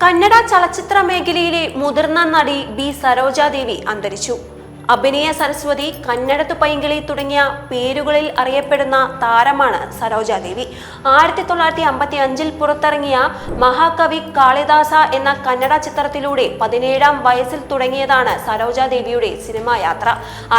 കന്നഡ ചലച്ചിത്ര മേഖലയിലെ മുതിർന്ന നടി ബി സരോജാദേവി അന്തരിച്ചു. അഭിനയ സരസ്വതി, കന്നഡത്തു പൈങ്കിളി തുടങ്ങിയ പേരുകളിൽ അറിയപ്പെടുന്ന താരമാണ് സരോജാദേവി. 1955 പുറത്തിറങ്ങിയ മഹാകവി കാളിദാസ എന്ന കന്നഡ ചിത്രത്തിലൂടെ 17-ാം വയസ്സിൽ തുടങ്ങിയതാണ് സരോജാദേവിയുടെ സിനിമാ യാത്ര.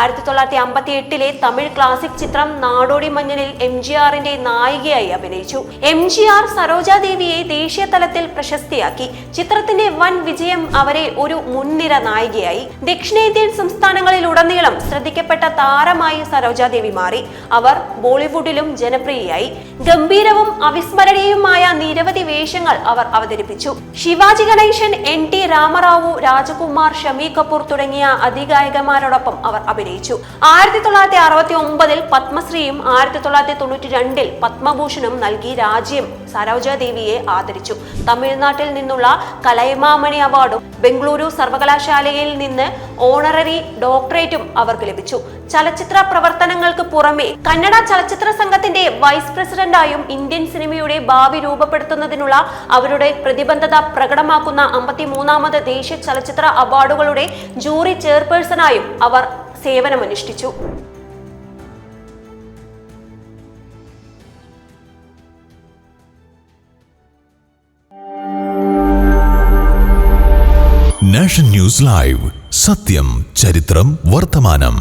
1958 തമിഴ് ക്ലാസിക് ചിത്രം നാടോടി മഞ്ഞളിൽ MGRന്റെ നായികയായി അഭിനയിച്ചു. MGR സരോജാദേവിയെ ദേശീയ തലത്തിൽ പ്രശസ്തിയാക്കി. ചിത്രത്തിന്റെ വൻ വിജയം അവരെ ഒരു മുൻനിര നായികയായി. ദക്ഷിണേന്ത്യൻ സംസ്ഥാനങ്ങളിൽ ഉടനീളം ശ്രദ്ധിക്കപ്പെട്ട താരമായി സരോജാദേവി മാറി. അവർ ബോളിവുഡിലും ജനപ്രിയയായി. ഗംഭീരവും അവിസ്മരണീയവുമായ നിരവധി വേഷങ്ങൾ അവർ അവതരിപ്പിച്ചു. ശിവാജി ഗണേശൻ, NT രാമറാവു, രാജകുമാർ, ഷമി കപൂർ തുടങ്ങിയ അതിഗായകന്മാരോടൊപ്പം അവർ അഭിനയിച്ചു. 1969 പത്മശ്രീയും 1992 പത്മഭൂഷണും നൽകി രാജ്യം സരോജാദേവിയെ ആദരിച്ചു. തമിഴ്നാട്ടിൽ നിന്നുള്ള കലൈമാമണി അവാർഡും ബംഗളൂരു സർവകലാശാലയിൽ നിന്ന് ഓണററി ഡോക്ടറേറ്റും അവർക്ക് ലഭിച്ചു. ചലച്ചിത്ര പ്രവർത്തനങ്ങൾക്ക് പുറമെ കന്നഡ ചലച്ചിത്ര സംഘത്തിന്റെ വൈസ് പ്രസിഡന്റായും ഇന്ത്യൻ സിനിമയുടെ ഭാവി രൂപപ്പെടുത്തുന്നതിനുള്ള അവരുടെ പ്രതിബദ്ധത പ്രകടമാക്കുന്ന 53ാമത് ദേശീയ ചലച്ചിത്ര അവാർഡുകളുടെ ജൂറി ചെയർപേഴ്സണായും അവർ സേവനമനുഷ്ഠിച്ചു. നാഷൻ ന്യൂസ് ലൈവ്, സത്യം, ചരിത്രം, വർത്തമാനം.